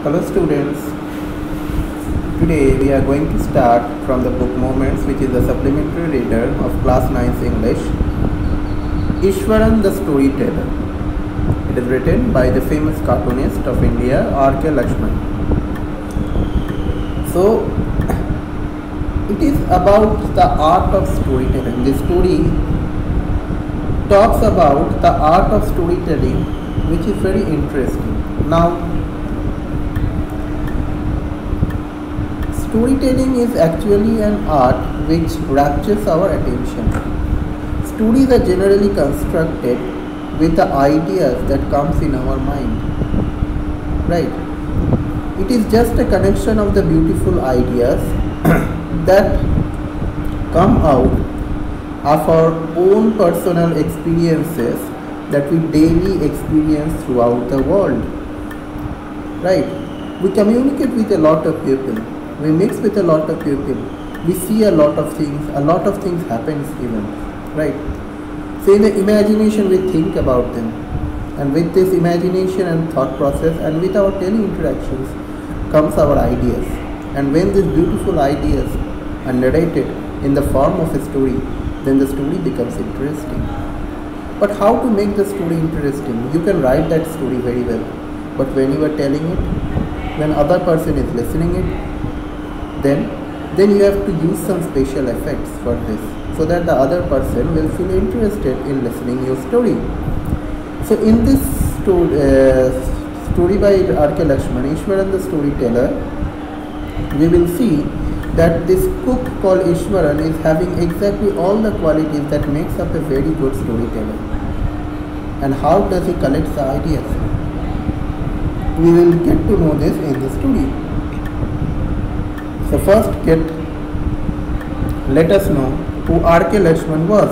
Hello students, today we are going to start from the book Moments, which is the supplementary reader of class 9's English, Ishwaran the Storyteller. It is written by the famous cartoonist of India, R.K. Lakshman. So, it is about the art of storytelling. This story talks about the art of storytelling, which is very interesting. Now, storytelling is actually an art which raptures our attention. Stories are generally constructed with the ideas that comes in our mind. Right? It is just a connection of the beautiful ideas that come out of our own personal experiences that we daily experience throughout the world. Right? We communicate with a lot of people. We mix with a lot of people. We see a lot of things happens even, right? So in the imagination we think about them, and with this imagination and thought process and with our daily interactions comes our ideas. And when these beautiful ideas are narrated in the form of a story, then the story becomes interesting. But how to make the story interesting? You can write that story very well, but when you are telling it, when other person is listening it, then you have to use some special effects for this, so that the other person will feel interested in listening your story. So in this story by R.K. Lakshman, Ishwaran the Storyteller, we will see that this cook called Ishwaran is having exactly all the qualities that makes up a very good storyteller. And how does he collect the ideas? We will get to know this in the story. So first let us know who R.K. Lakshman was.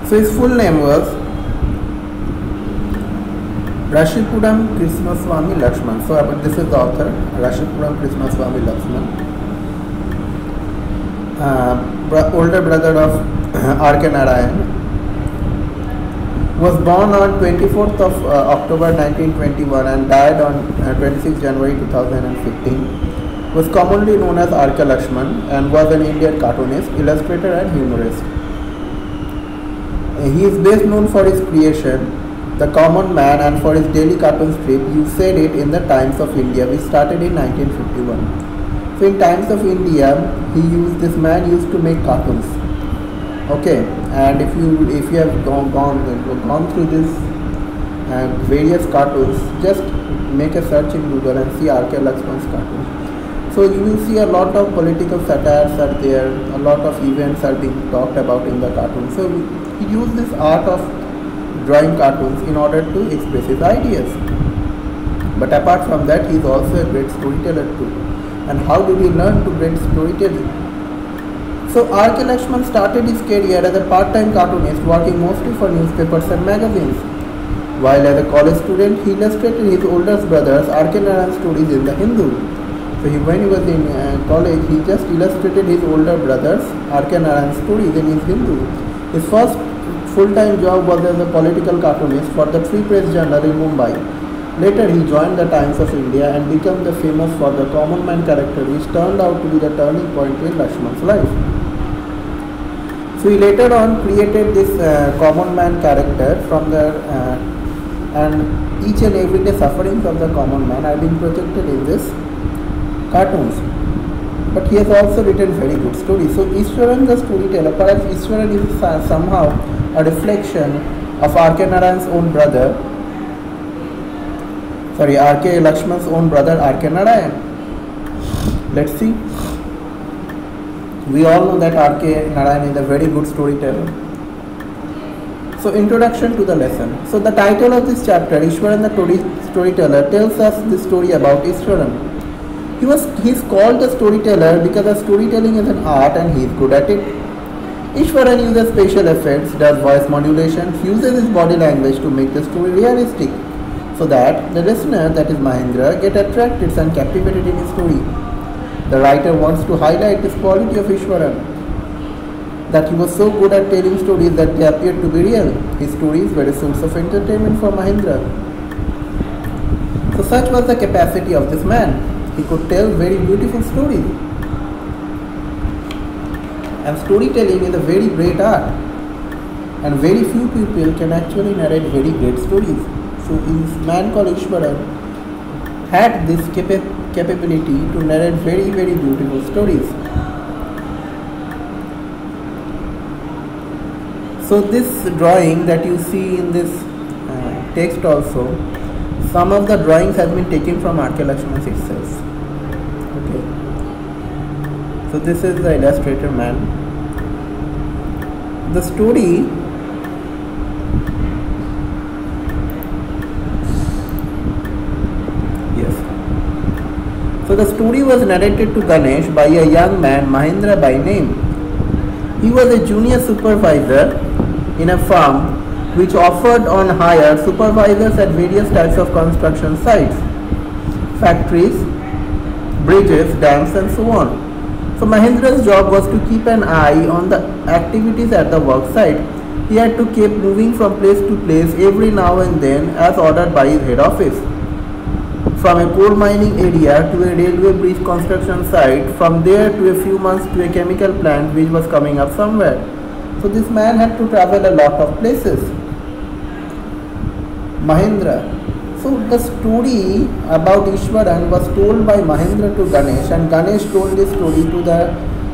So his full name was Rashipuram Krishnaswamy Lakshman. So this is the author, Rashipuram Krishnaswamy Lakshman, older brother of R.K. Narayan. Was born on 24th of October 1921 and died on 26 January 2015. Was commonly known as R.K. Lakshman and was an Indian cartoonist, illustrator and humorist. He is best known for his creation, The Common Man, and for his daily cartoon strip, You Said It, in the Times of India, which started in 1951. So in Times of India, this man used to make cartoons. Okay, and if you have gone through this and various cartoons, just make a search in Google and see R.K. Lakshman's cartoons. So you will see a lot of political satires are there, a lot of events are being talked about in the cartoon. So he used this art of drawing cartoons in order to express his ideas. But apart from that, he is also a great storyteller too. And how did he learn to great storytelling? So R.K. Lakshman started his career as a part-time cartoonist, working mostly for newspapers and magazines. While as a college student, he illustrated his older brother's R.K. Narayan stories in the Hindu. So when he was in college, he just illustrated his older brother's R.K. Narayan stories in his Hindu. His first full-time job was as a political cartoonist for the Free Press Journal in Mumbai. Later, he joined the Times of India and became famous for the Common Man character, which turned out to be the turning point in Lakshman's life. So he later on created this common man character from and each and every day sufferings of the common man are being projected in this cartoons. But he has also written very good stories. So Ishwaran the Storyteller, perhaps Ishwaran is somehow a reflection of R.K. Narayan's own brother, R.K. Lakshman's own brother R.K. Narayan. Let's see. We all know that R.K. Narayan is a very good storyteller. So introduction to the lesson. So the title of this chapter, Ishwaran the Storyteller, tells us the story about Ishwaran. He is called the storyteller because storytelling is an art and he is good at it. Ishwaran uses special effects, does voice modulation, uses his body language to make the story realistic, so that the listener, that is Mahendra, get attracted and captivated in his story. The writer wants to highlight this quality of Ishwaran. that he was so good at telling stories that they appeared to be real. His stories were a source of entertainment for Mahendra. So such was the capacity of this man. He could tell very beautiful stories. And storytelling is a very great art. And very few people can actually narrate very great stories. So this man called Ishwaran had this capability to narrate very, very beautiful stories. So this drawing that you see in this text also, some of the drawings have been taken from R.K. Lakshman itself. Okay. So this is the illustrator man. The story So the story was narrated to Ganesh by a young man, Mahendra by name. He was a junior supervisor in a firm which offered on hire supervisors at various types of construction sites, factories, bridges, dams and so on. So Mahendra's job was to keep an eye on the activities at the work site. He had to keep moving from place to place every now and then as ordered by his head office. From a coal mining area to a railway bridge construction site, from there to a few months to a chemical plant which was coming up somewhere. So this man had to travel a lot of places. Mahendra. So the story about Ishwaran was told by Mahendra to Ganesh, and Ganesh told this story to the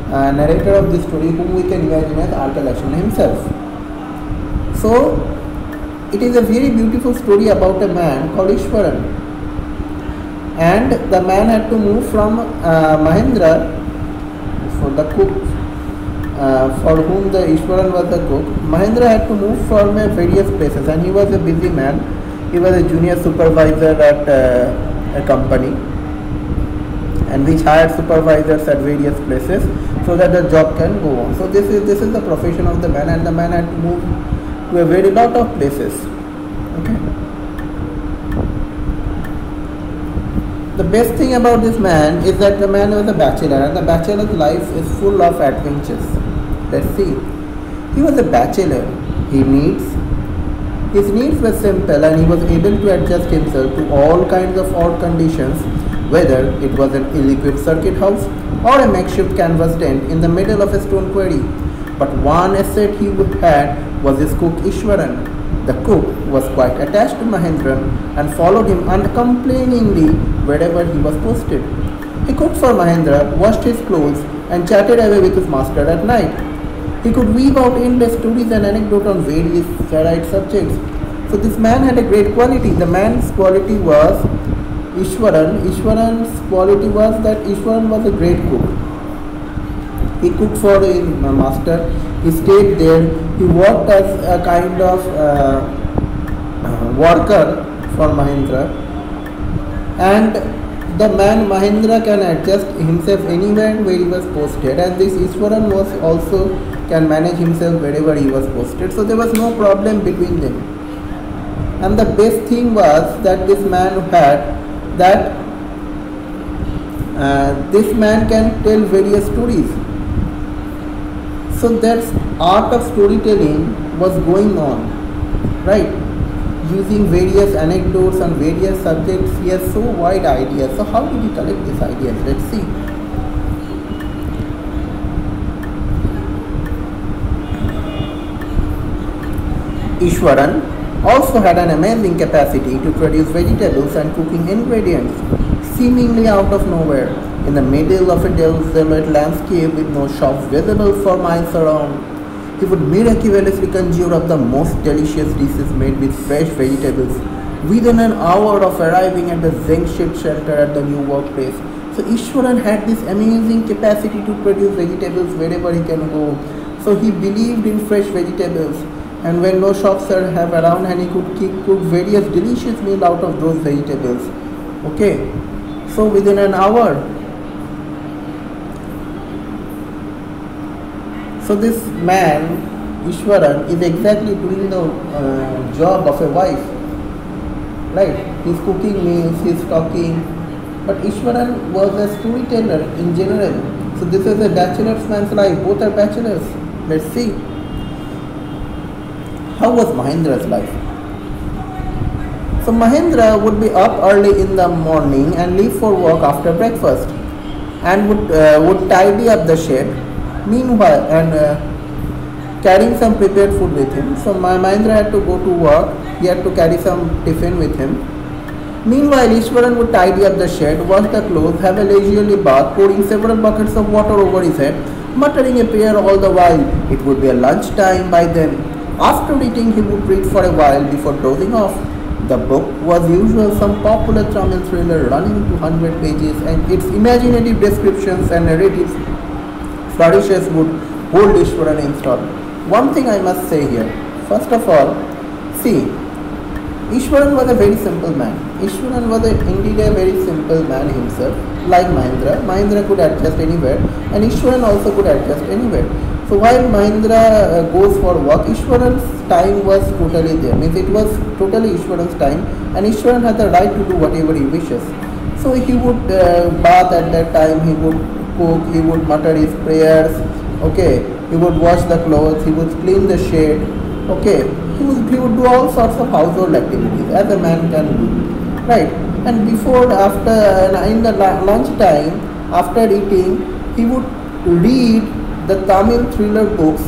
narrator of this story, whom we can imagine as R.K. Lakshman himself. So it is a very beautiful story about a man called Ishwaran. And the man had to move from Mahendra, for the cook, for whom the Ishwaran was the cook. Mahendra had to move from various places, and he was a busy man. He was a junior supervisor at a company, and which hired supervisors at various places so that the job can go on. So this is the profession of the man, and the man had to move to a very lot of places. Okay. The best thing about this man is that the man was a bachelor, and the bachelor's life is full of adventures. Let's see. He was a bachelor. His needs were simple, and he was able to adjust himself to all kinds of odd conditions, whether it was an ill-equipped circuit house or a makeshift canvas tent in the middle of a stone quarry. But one asset he had was his cook Ishwaran. The cook was quite attached to Mahendran and followed him uncomplainingly wherever he was posted. He cooked for Mahendra, washed his clothes, and chatted away with his master at night. He could weave out endless stories and anecdotes on various varied subjects. So this man had a great quality. The man's quality was Ishwaran. Ishwaran's quality was that Ishwaran was a great cook. He cooked for his master. He stayed there. He worked as a kind of worker for Mahendra. And the man Mahendra can adjust himself anywhere where he was posted, and this Ishwaran was also can manage himself wherever he was posted. So there was no problem between them. And the best thing was that this man had that this man can tell various stories. So that art of storytelling was going on, right? Using various anecdotes on various subjects. He has so wide ideas. So how did he collect these ideas? Let's see. Ishwaran also had an amazing capacity to produce vegetables and cooking ingredients, seemingly out of nowhere, in the middle of a desolate landscape with no shops visible for miles around. He would miraculously conjure up the most delicious dishes made with fresh vegetables within an hour of arriving at the zinc shaped shelter at the new workplace. So Ishwaran had this amazing capacity to produce vegetables wherever he can go. So he believed in fresh vegetables, and when no shops are have around, and he could cook various delicious meals out of those vegetables. Okay, so within an hour. So this man Ishwaran is exactly doing the job of a wife, right? He's cooking meals, he's talking, but Ishwaran was a storyteller in general. So this is a bachelor's man's life. Both are bachelors. Let's see. How was Mahendra's life? So Mahendra would be up early in the morning and leave for work after breakfast, and would tidy up the shed. Meanwhile, and carrying some prepared food with him. So Mahendra had to go to work. He had to carry some tiffin with him. Meanwhile, Ishwaran would tidy up the shed, wash the clothes, have a leisurely bath, pouring several buckets of water over his head, muttering a prayer all the while. It would be a lunch time by then. After eating, he would read for a while before dozing off. The book was usual, some popular Tamil thriller running to 100 pages, and its imaginative descriptions and narratives flourishes would hold Ishwaran in store. One thing I must say here. First of all, see, Ishwaran was a very simple man. Ishwaran was indeed a very simple man himself, like Mahendra. Mahendra could adjust anywhere, and Ishwaran also could adjust anywhere. So while Mahendra goes for work, Ishwaran's time was totally there. Means it was totally Ishwaran's time, and Ishwaran had the right to do whatever he wishes. So he would bath at that time, he would cook, he would mutter his prayers, okay, he would wash the clothes, he would clean the shed, okay, he would do all sorts of household activities as a man can do, right? And before, after, in the lunch time, after eating, he would read the Tamil thriller books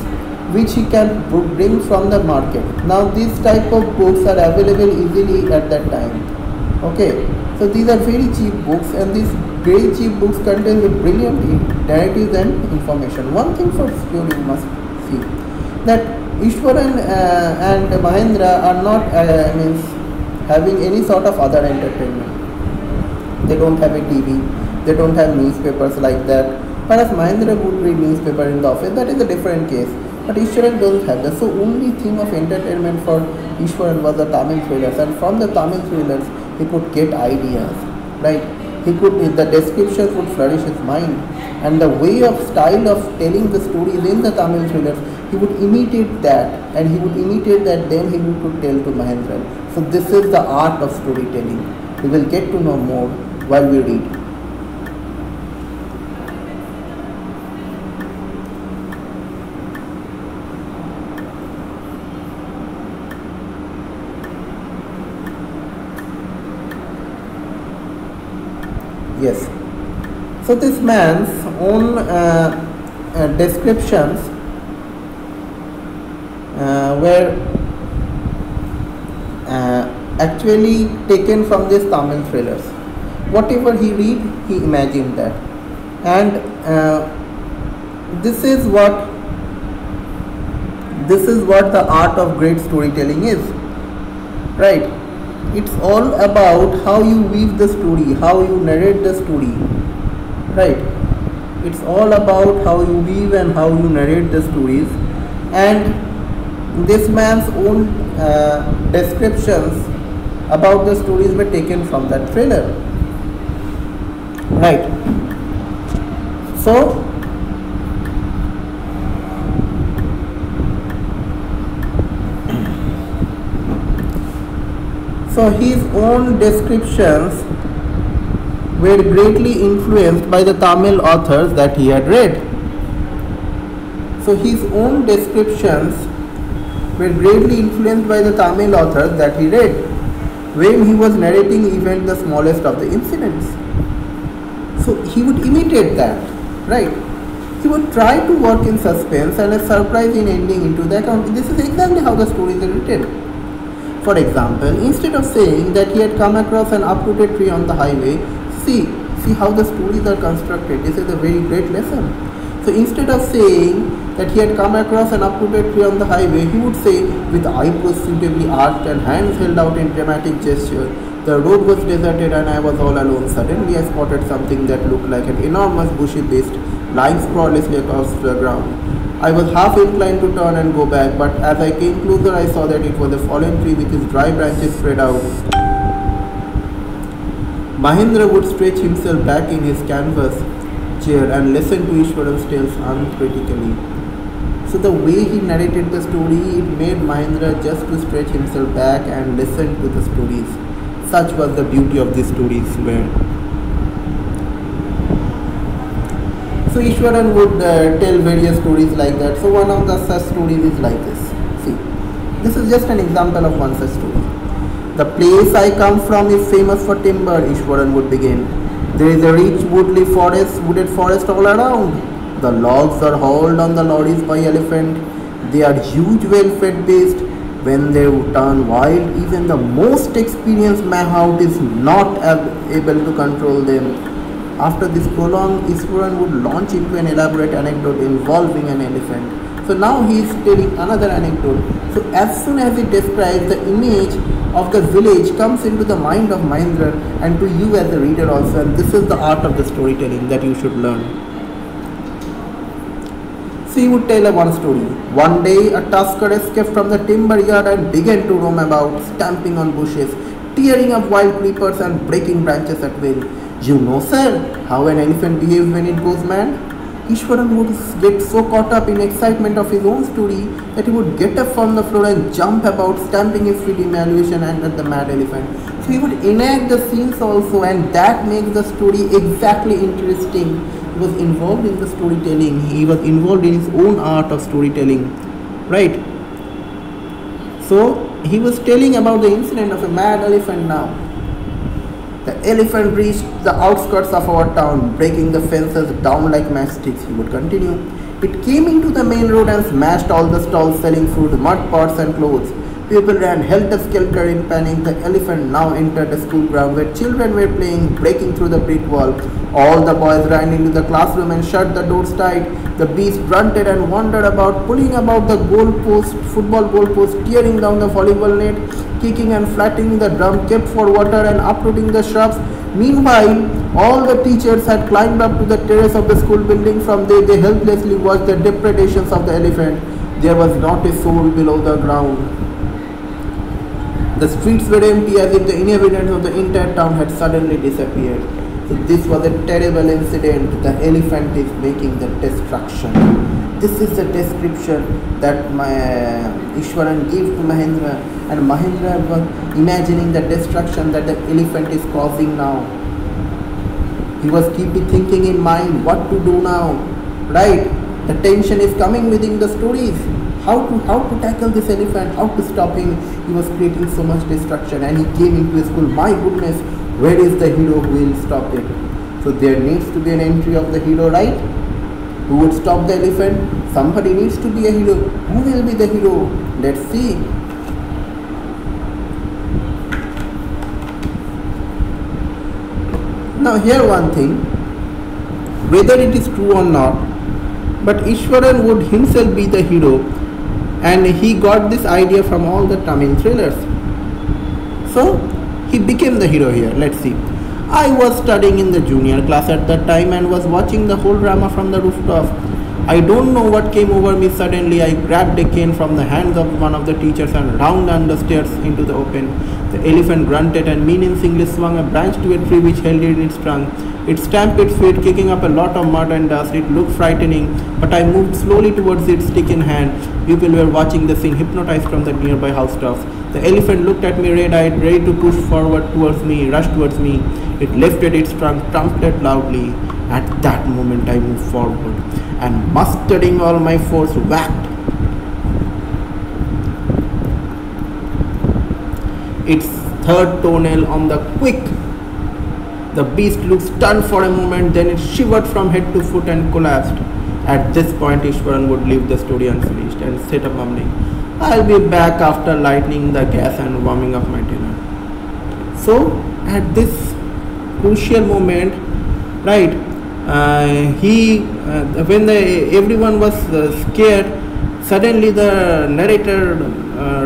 which he can bring from the market. Now these type of books are available easily at that time, okay. So these are very cheap books, and these very cheap books contain the brilliant narratives and information. One thing for sure you must see, that Ishwaran and Mahendra are not means having any sort of other entertainment. They don't have a TV, they don't have newspapers like that. Whereas Mahendra would read newspaper in the office, that is a different case. But Ishwaran doesn't have that. So only thing of entertainment for Ishwaran was the Tamil thrillers, and from the Tamil thrillers he could get ideas, right? He could, the descriptions would flourish his mind, and the way of style of telling the stories in the Tamil thrillers, he would imitate that, and he would imitate that, then he would tell to Mahendra. So this is the art of storytelling. We will get to know more while we read. Yes. So this man's own descriptions were actually taken from these Tamil thrillers. Whatever he read, he imagined that, and this is what the art of great storytelling is, right? It's all about how you weave the story, how you narrate the story, right? It's all about how you weave and how you narrate the stories, and this man's own descriptions about the stories were taken from that thriller, right? So his own descriptions were greatly influenced by the Tamil authors that he had read. So his own descriptions were greatly influenced by the Tamil authors that he read when he was narrating even the smallest of the incidents. So he would imitate that, right? He would try to work in suspense and a surprise in ending into the account. This is exactly how the stories are written. For example, instead of saying that he had come across an uprooted tree on the highway, see how the stories are constructed. This is a very great lesson. So instead of saying that he had come across an uprooted tree on the highway, he would say, with eyebrows suitably arched and hands held out in dramatic gesture, the road was deserted and I was all alone. Suddenly I spotted something that looked like an enormous bushy beast lying sprawlessly across the ground. I was half inclined to turn and go back, but as I came closer I saw that it was a fallen tree with its dry branches spread out. Mahendra would stretch himself back in his canvas chair and listen to Ishwaran's tales uncritically. So the way he narrated the story, it made Mahendra just to stretch himself back and listen to the stories. Such was the beauty of these stories. So Ishwaran would tell various stories like that. So one of the such stories is like this. See, this is just an example of one such story. The place I come from is famous for timber, Ishwaran would begin. There is a rich wooded forest all around. The logs are hauled on the lorries by elephant. They are huge, well-fed beasts. When they turn wild, even the most experienced mahout is not able to control them. After this prolonged, Ishwaran would launch into an elaborate anecdote involving an elephant. So now he is telling another anecdote. So as soon as he describes, the image of the village comes into the mind of Mahendra and to you as the reader also. And this is the art of the storytelling that you should learn. So he would tell one story. One day a tusker escaped from the timber yard and began to roam about, stamping on bushes, tearing up wild creepers and breaking branches at will. You know, sir, how an elephant behaves when it goes mad? Ishwaran would get so caught up in excitement of his own story that he would get up from the floor and jump about, stamping his feet in elevation and at the mad elephant. So he would enact the scenes also, and that makes the story exactly interesting. He was involved in the storytelling. He was involved in his own art of storytelling, right? So he was telling about the incident of a mad elephant now. The elephant reached the outskirts of our town, breaking the fences down like matchsticks. He would continue. It came into the main road and smashed all the stalls selling food, mud pots and clothes. People ran helter-skelter in panic. The elephant now entered the school ground where children were playing, breaking through the brick wall. All the boys ran into the classroom and shut the doors tight. The beast grunted and wandered about, pulling about the football goalpost, tearing down the volleyball net, kicking and flattening the drum kept for water and uprooting the shrubs. Meanwhile, all the teachers had climbed up to the terrace of the school building. From there, they helplessly watched the depredations of the elephant. There was not a soul below the ground. The streets were empty as if the inhabitants of the entire town had suddenly disappeared. So this was a terrible incident. The elephant is making the destruction. This is the description that Ishwaran gave to Mahendra, and Mahendra was imagining the destruction that the elephant is causing now. He was keeping thinking in mind what to do now, right? The tension is coming within the stories. How to tackle this elephant, how to stop him. He was creating so much destruction, and he came into his school. My goodness, where is the hero who will stop it? So there needs to be an entry of the hero, right? Who would stop the elephant? Somebody needs to be a hero. Who will be the hero? Let's see. Now here one thing, whether it is true or not, but Ishwaran would himself be the hero, and he got this idea from all the Tamil thrillers. So he became the hero here. Let's see. I was studying in the junior class at that time and was watching the whole drama from the rooftop. I don't know what came over me. Suddenly I grabbed a cane from the hands of one of the teachers and ran down the stairs into the open. The elephant grunted and menacingly swung a branch to a tree which held it in its trunk. It stamped its feet, kicking up a lot of mud and dust. It looked frightening, but I moved slowly towards it, stick in hand. People were watching the scene, hypnotized from the nearby housetops. The elephant looked at me red-eyed, ready to push forward towards me, rush towards me. It lifted its trunk, trumpeted loudly. At that moment I moved forward and, mustering all my force, whacked its third toenail on the quick. The beast looked stunned for a moment, then it shivered from head to foot and collapsed. At this point Ishwaran would leave the story unfinished and set up mumbling, I'll be back after lighting the gas and warming up my dinner. So at this crucial moment, right, when everyone was scared, suddenly the narrator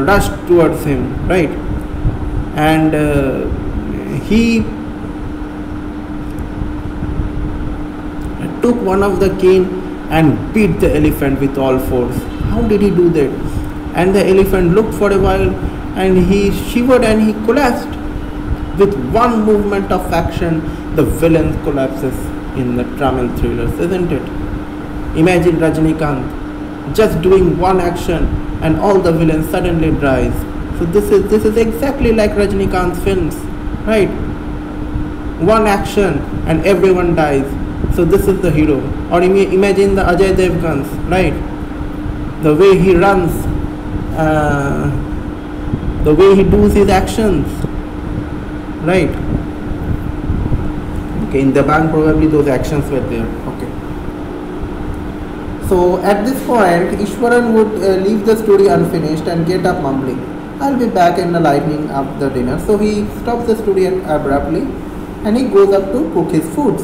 rushed towards him, right, and he took one of the cane and beat the elephant with all force. How did he do that? And the elephant looked for a while and he shivered and he collapsed. With one movement of action, the villain collapses in the Tamil thrillers, isn't it? Imagine Rajinikanth just doing one action and all the villains suddenly dies. So this is exactly like Rajinikanth's films, right? One action and everyone dies. So this is the hero. Or imagine the Ajay Devgan's, right? The way he runs, the way he does his actions, right? Okay, in the bank probably those actions were there. Okay. So at this point, Ishwaran would leave the story unfinished and get up mumbling, "I'll be back in the lightning after dinner." So he stops the story abruptly and he goes up to cook his foods.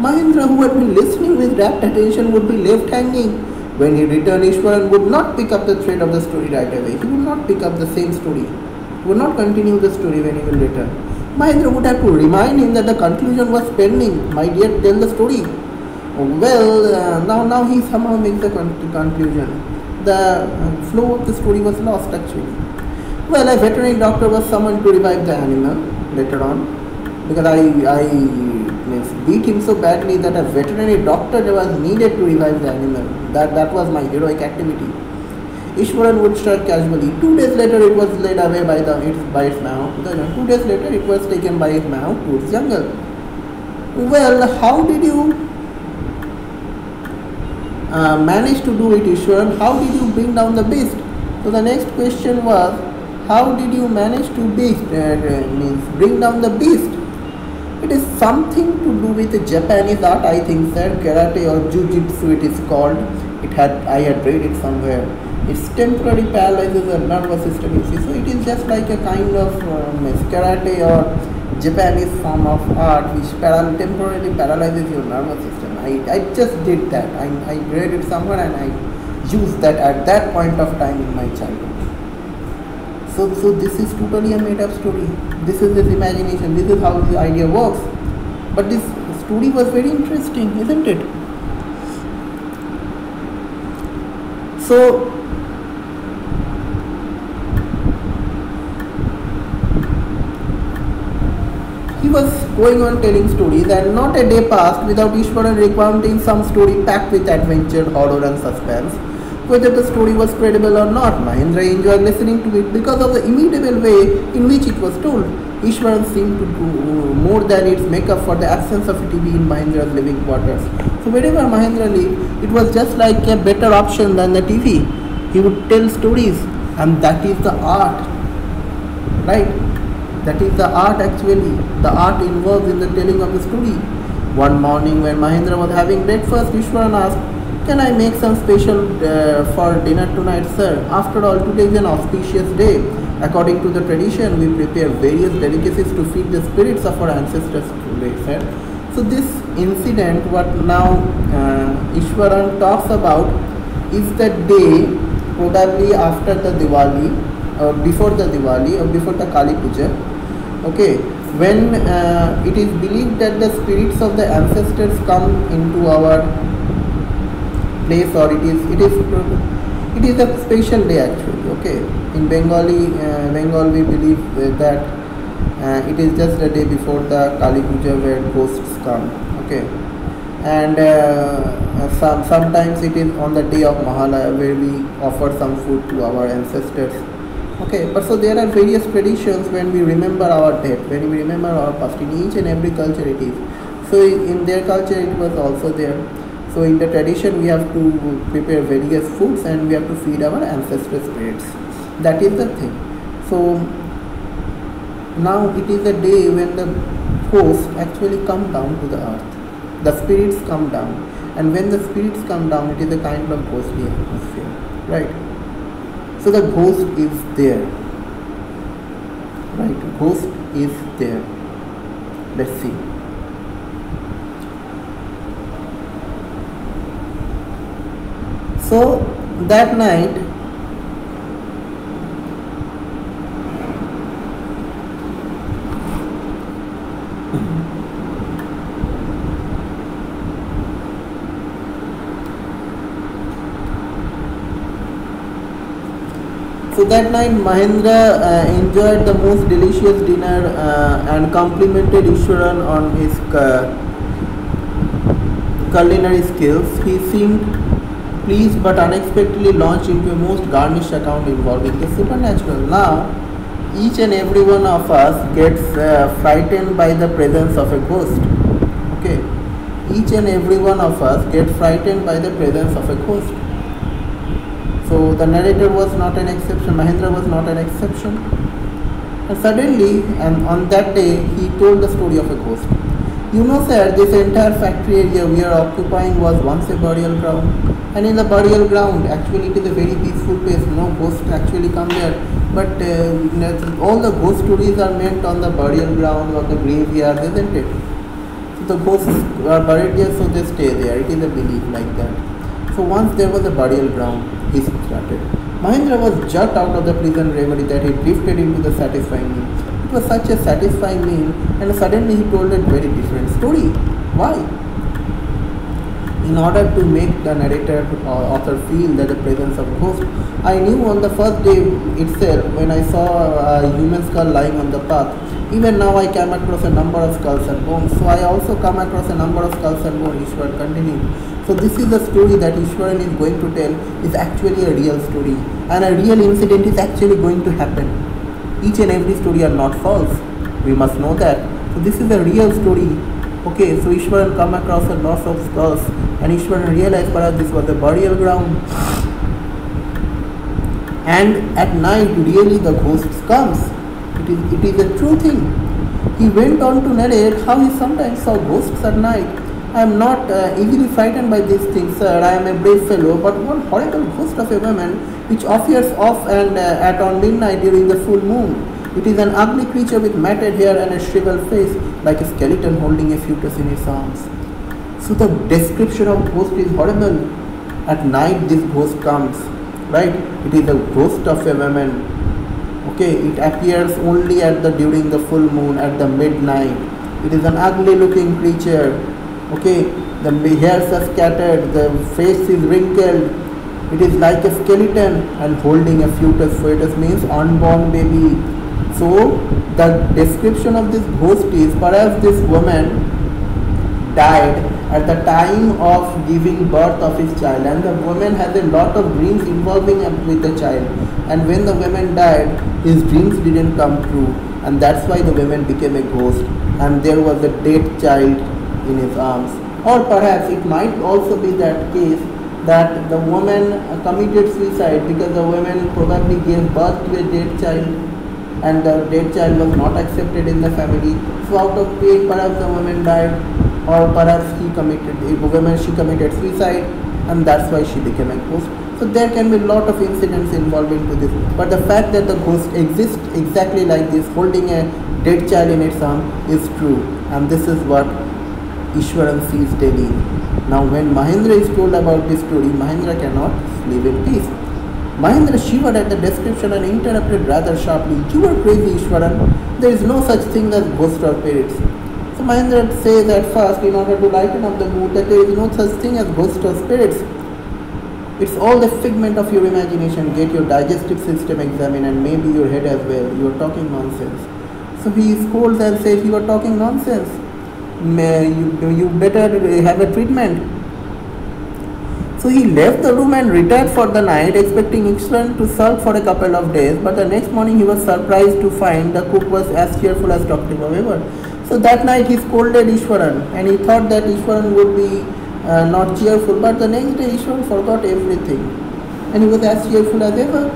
Mahendra, who had been listening with rapt attention, would be left hanging. When he returned, Ishwaran would not pick up the thread of the story right away. He would not pick up the same story. He would not continue the story when he will return. Mahendra would have to remind him that the conclusion was pending. Might yet tell the story. Well, now he somehow makes the conclusion. The flow of the story was lost actually. Well, a veterinary doctor was summoned to revive the animal later on, because I beat him so badly that a veterinary doctor was needed to revive the animal. That was my heroic activity. Ishwaran would start casually. 2 days later, it was led away by its mahout. 2 days later, it was taken by its mahout to its jungle. Well, how did you manage to do it, Ishwaran? How did you bring down the beast? So the next question was, how did you manage to bring down the beast? It is something to do with the Japanese art, I think, sir. Karate or Jiu-Jitsu it is called. I had read it somewhere. It's temporarily paralyzes the nervous system, you see. So it is just like a kind of karate or Japanese form of art which temporarily paralyzes your nervous system. I just did that. I read it somewhere and I used that at that point of time in my childhood. So this is totally a made up story. This is his imagination. This is how the idea works. But this story was very interesting, isn't it? So he was going on telling stories, and not a day passed without Ishwaran recounting some story packed with adventure, horror and suspense. Whether the story was credible or not, Mahendra enjoyed listening to it because of the immutable way in which it was told. Ishwaran seemed to do more than its makeup for the absence of a TV in Mahendra's living quarters. So wherever Mahendra lived, it was just like a better option than the TV. He would tell stories, and that is the art, right? That is the art actually. The art involved in the telling of the story. One morning when Mahendra was having breakfast, Ishwaran asked, "Can I make some special for dinner tonight, sir? After all, today is an auspicious day. According to the tradition, we prepare various delicacies to feed the spirits of our ancestors today, sir." So this incident, what now Ishwaran talks about, is the day probably after the Diwali, or before the Diwali, or before the Kali Puja. Okay, when it is believed that the spirits of the ancestors come into our place, or it is a special day actually. Okay, in Bengal we believe that it is just a day before the Kali Puja where ghosts come. Okay, and sometimes it is on the day of Mahalaya where we offer some food to our ancestors. Okay, but so there are various traditions when we remember our death, when we remember our past. In each and every culture it is. So in their culture it was also there. So in the tradition we have to prepare various foods and we have to feed our ancestral spirits. That is the thing. So now it is a day when the ghosts actually come down to the earth. The spirits come down, and when the spirits come down, it is a kind of ghostly atmosphere, right? So the ghost is there, right? Ghost is there. Let's see. So that night, Mahendra enjoyed the most delicious dinner and complimented Ishwaran on his culinary skills. He seemed pleased but unexpectedly launched into a most garnished account involving the supernatural. Now, each and every one of us gets frightened by the presence of a ghost. Okay, each and every one of us get frightened by the presence of a ghost. So the narrator was not an exception, Mahendra was not an exception. And suddenly, and on that day, he told the story of a ghost. You know, sir, this entire factory area we are occupying was once a burial ground. And in the burial ground, actually it is a very peaceful place, no ghosts actually come there. But all the ghost stories are meant on the burial ground or the graveyard, isn't it? So the ghosts are buried there, so they stay there. It is a belief like that. So once there was a burial ground, he started. Mahendra was jerked out of the prison reverie that he drifted into the satisfying meal. It was such a satisfying meal, and suddenly he told a very different story. Why? In order to make the narrator or author feel that the presence of ghost, I knew on the first day itself when I saw a human skull lying on the path. Even now I came across a number of skulls and bones. So I also come across a number of skulls and bones. Ishwar continued. So this is the story that Ishwaran is going to tell is actually a real story. And a real incident is actually going to happen. Each and every story are not false. We must know that. So this is a real story. Okay, so Ishwaran come across a lot of skulls and Ishwaran realized perhaps this was a burial ground. And at night really the ghost comes. It is a true thing. He went on to narrate how he sometimes saw ghosts at night. I am not easily frightened by these things, sir. I am a brave fellow, but one horrible ghost of a woman which appears off and at on midnight during the full moon. It is an ugly creature with matted hair and a shriveled face, like a skeleton holding a fetus in its arms. So the description of ghost is horrible. At night this ghost comes, right? It is a ghost of a woman. Okay, it appears only during the full moon at the midnight. It is an ugly looking creature. Okay, the hairs are scattered, the face is wrinkled. It is like a skeleton and holding a fetus. Fetus means unborn baby. So the description of this ghost is perhaps this woman died at the time of giving birth of his child, and the woman has a lot of dreams involving with the child, and when the woman died his dreams didn't come true, and that's why the woman became a ghost and there was a dead child in his arms. Or perhaps it might also be that case that the woman committed suicide because the woman probably gave birth to a dead child and the dead child was not accepted in the family. So out of pain perhaps the woman died, or perhaps she committed suicide and that's why she became a ghost. So there can be a lot of incidents involved into this. But the fact that the ghost exists exactly like this, holding a dead child in its arm, is true. And this is what Ishwaran sees daily. Now when Mahendra is told about this story, Mahendra cannot sleep in peace. Mahendra shivered at the description and interrupted rather sharply. You are crazy, Ishwaran. There is no such thing as ghosts or spirits. So Mahendra says at first, in order to lighten up the mood, that there is no such thing as ghosts or spirits. It's all the figment of your imagination. Get your digestive system examined and maybe your head as well. You are talking nonsense. So he scolds and says, you are talking nonsense. You better have a treatment. So he left the room and retired for the night, expecting Ishwaran to sulk for a couple of days. But the next morning he was surprised to find the cook was as cheerful as Dr. ever. So that night he scolded Ishwaran and he thought that Ishwaran would be not cheerful. But the next day Ishwaran forgot everything and he was as cheerful as ever.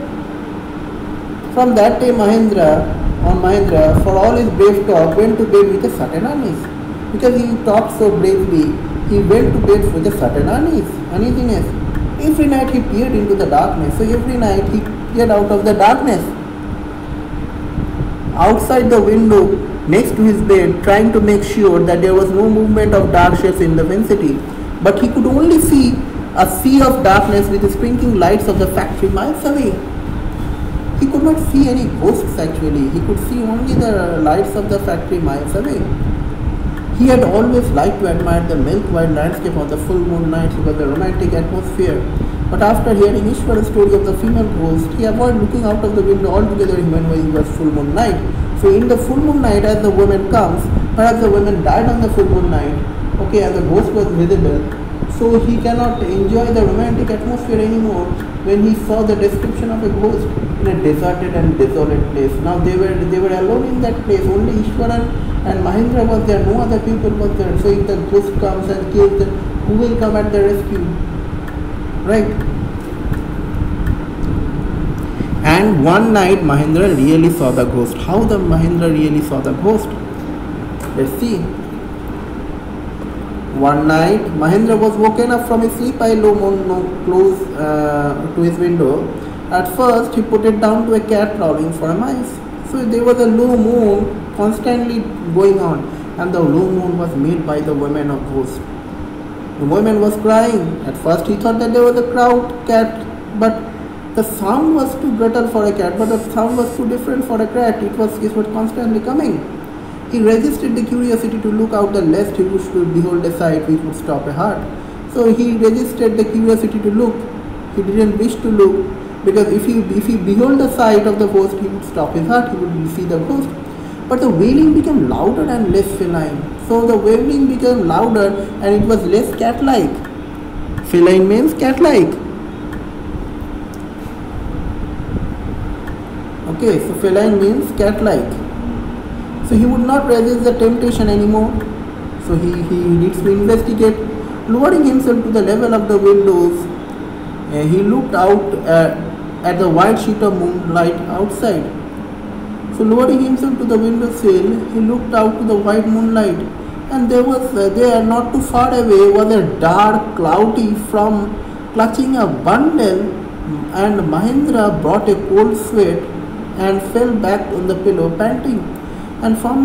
From that day Mahendra, for all his brave talk, went to bed with a certain unease. Because he talked so bravely, he went to bed with a certain uneasiness. Every night he peered into the darkness. So every night he peered out of the darkness. Outside the window next to his bed, trying to make sure that there was no movement of dark shapes in the vicinity. But he could only see a sea of darkness with the twinkling lights of the factory miles away. He could not see any ghosts actually. He could see only the lights of the factory miles away. He had always liked to admire the milk-white landscape on the full moon nights because the romantic atmosphere. But after hearing Ishwar's story of the female ghost, he avoided looking out of the window altogether when it was full moon night. So in the full moon night, as the woman comes, perhaps the woman died on the full moon night, okay, and the ghost was visible. So he cannot enjoy the romantic atmosphere anymore when he saw the description of a ghost in a deserted and desolate place. Now they were alone in that place. Only Ishwaran and Mahendra was there. No other people was there. So if the ghost comes and kills them, who will come at the rescue? Right? And one night Mahendra really saw the ghost. How the Mahendra really saw the ghost? Let's see. One night Mahendra was woken up from his sleep by low moon close to his window. At first he put it down to a cat prowling for a mice. So there was a low moon constantly going on, and the low moon was made by the woman of ghost. The woman was crying. At first he thought that there was a crowd cat, but the sound was too brittle for a cat, but the sound was too different for a cat. It was constantly coming. He resisted the curiosity to look out the lest he wished to behold a sight which would stop a heart. So he resisted the curiosity to look. He didn't wish to look, because if he behold the sight of the ghost, he would stop his heart, he would see the ghost. But the wailing became louder and less feline. So the wailing became louder and it was less cat-like. Feline means cat-like. Okay, so feline means cat-like. So he would not resist the temptation anymore. So he needs to investigate. Lowering himself to the level of the windows, he looked out at the white sheet of moonlight outside. So lowering himself to the windowsill, he looked out to the white moonlight, and there not too far away was a dark cloudy form clutching a bundle, and Mahendra brought a cold sweat and fell back on the pillow panting. And from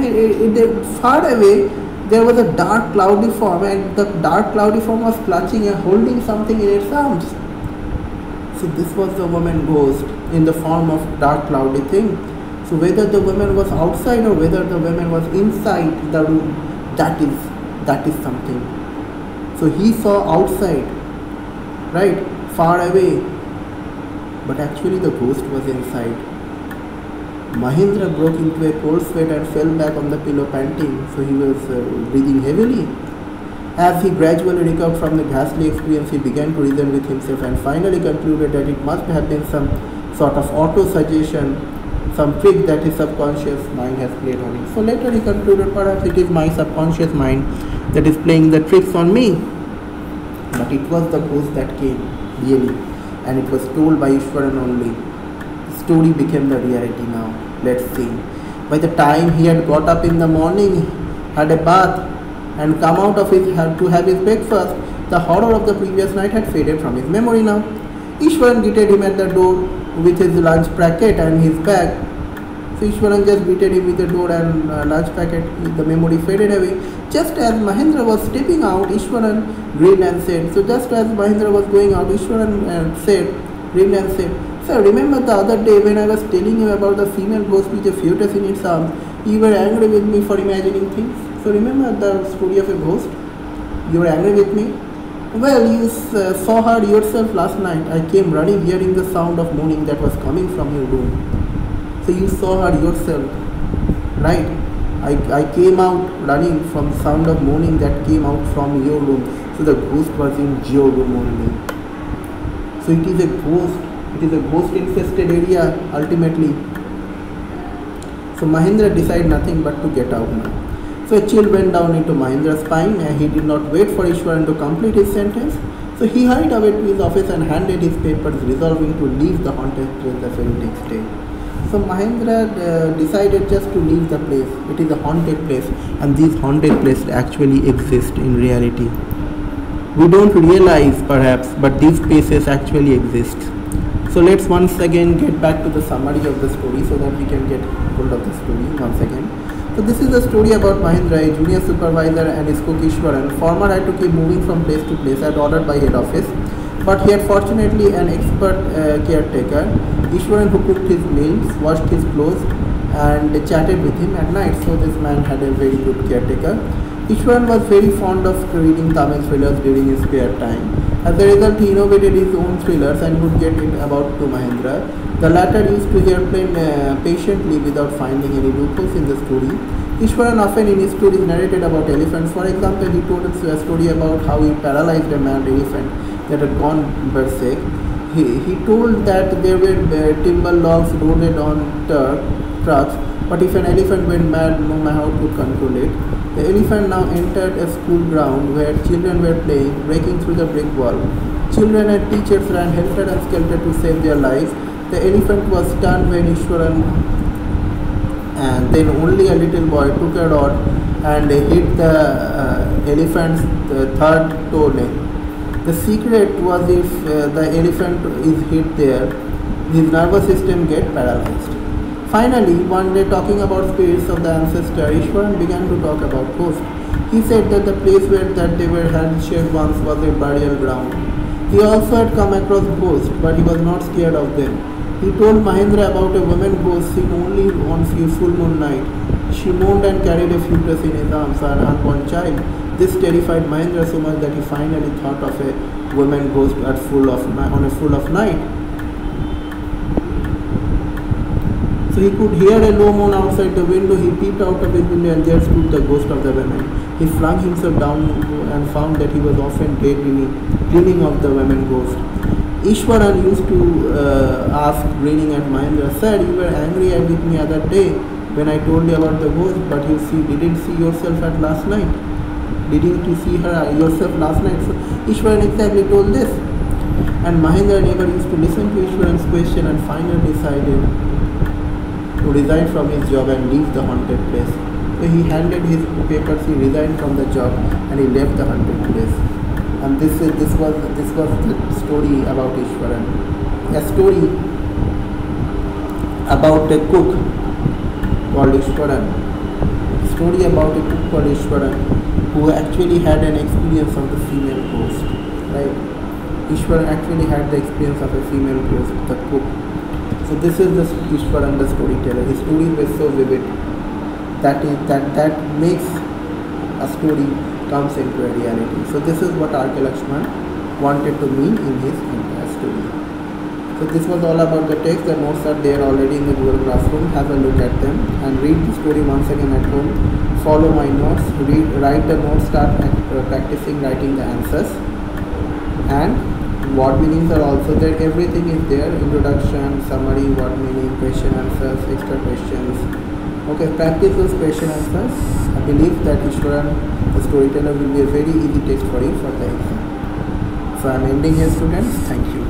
far away there was a dark cloudy form, and the dark cloudy form was clutching and holding something in its arms. So this was the woman ghost in the form of dark cloudy thing. So whether the woman was outside or whether the woman was inside the room, that is something. So he saw outside, right, far away, but actually the ghost was inside. Mahendra broke into a cold sweat and fell back on the pillow panting, so he was breathing heavily. As he gradually recovered from the ghastly experience, he began to reason with himself and finally concluded that it must have been some sort of auto-suggestion, some trick that his subconscious mind has played on him. So later he concluded, perhaps it is my subconscious mind that is playing the tricks on me. But it was the ghost that came, really, and it was told by Ishwaran only. The story became the reality now. Let's see. By the time he had got up in the morning, had a bath, and come out of to have his breakfast, the horror of the previous night had faded from his memory now. Ishwaran greeted him at the door with his lunch packet and his bag. So Ishwaran just greeted him with the door and lunch packet. The memory faded away. Just as Mahendra was stepping out, Ishwaran grinned and said, so just as Mahendra was going out, Ishwaran grinned and said, sir, remember the other day when I was telling you about the female ghost with a fetus in its arms? You were angry with me for imagining things. So remember the story of a ghost? You were angry with me? Well, you saw her yourself last night. I came running hearing the sound of moaning that was coming from your room. So you saw her yourself, right? I came out running from the sound of moaning that came out from your room. So the ghost was in your room only. So it is a ghost. It is a ghost infested area ultimately. So Mahendra decided nothing but to get out now. So a chill went down into Mahendra's spine, and he did not wait for Ishwaran to complete his sentence. So he hurried away to his office and handed his papers, resolving to leave the haunted place the very next day. So Mahendra decided just to leave the place. It is a haunted place, and these haunted places actually exist in reality. We don't realize perhaps, but these places actually exist. So let's once again get back to the summary of the story so that we can get hold of the story once again. So this is the story about Mahendra, a junior supervisor, and his cook Ishwaran. Farmer had to keep moving from place to place as ordered by head office, but he had fortunately an expert caretaker, Ishwaran, who cooked his meals, washed his clothes, and chatted with him at night. So this man had a very good caretaker. Ishwaran was very fond of reading Tamil thrillers during his spare time. As a result, he innovated his own thrillers and would get it about to Mahendra. The latter used to hear patiently without finding any loopholes in the story. Ishwaran often in his stories narrated about elephants. For example, he told us a story about how he paralyzed a mad elephant that had gone berserk. He told that there were timber logs loaded on trucks, but if an elephant went mad, no man how could control it. The elephant now entered a school ground where children were playing, breaking through the brick wall. Children and teachers ran helter and skelter to save their lives. The elephant was stunned when Ishwaran and then only a little boy took a rod and hit the elephant's third toenail. The secret was if the elephant is hit there, his nervous system gets paralyzed. Finally, one day talking about spirits of the ancestor, Ishwaran began to talk about ghosts. He said that the place where that they were handshake once was a burial ground. He also had come across ghosts, but he was not scared of them. He told Mahendra about a woman ghost seen only on full moon night. She moaned and carried a fetus in his arms, an unborn child. This terrified Mahendra so much that he finally thought of a woman ghost on a full of night. So he could hear a low moan outside the window. He peeped out of his window and there stood the ghost of the woman. He flung himself down and found that he was often dreaming of the woman ghost. Ishwaran used to ask, grinning at Mahendra, "Sir, you were angry with me other day when I told you about the ghost, but you didn't see yourself at last night. Didn't you see her yourself last night?" So Ishwaran exactly told this. And Mahendra never used to listen to Ishwaran's question and finally decided to resign from his job and leave the haunted place. So he handed his papers, he resigned from the job and he left the haunted place. And this was the story about Ishwaran. A story about a cook called Ishwaran. A story about a cook called Ishwaran who actually had an experience of the female ghost. Right? Ishwaran actually had the experience of a female ghost, the cook. So this is the Ishwaran, the storyteller. His stories were so vivid that makes a story comes into a reality. So this is what R.K. Lakshman wanted to mean in his entire story. So this was all about the text. The notes are there already in the Google Classroom. Have a look at them and read the story once again at home. Follow my notes. Write the notes. Start practicing writing the answers. And word meanings are also there. Everything is there. Introduction, summary, word meaning, question answers, extra questions. Okay, practice those question answers. I believe that Ishwaran, the storyteller, will be a very easy text for you for the exam. So I am ending here, students. Thank you.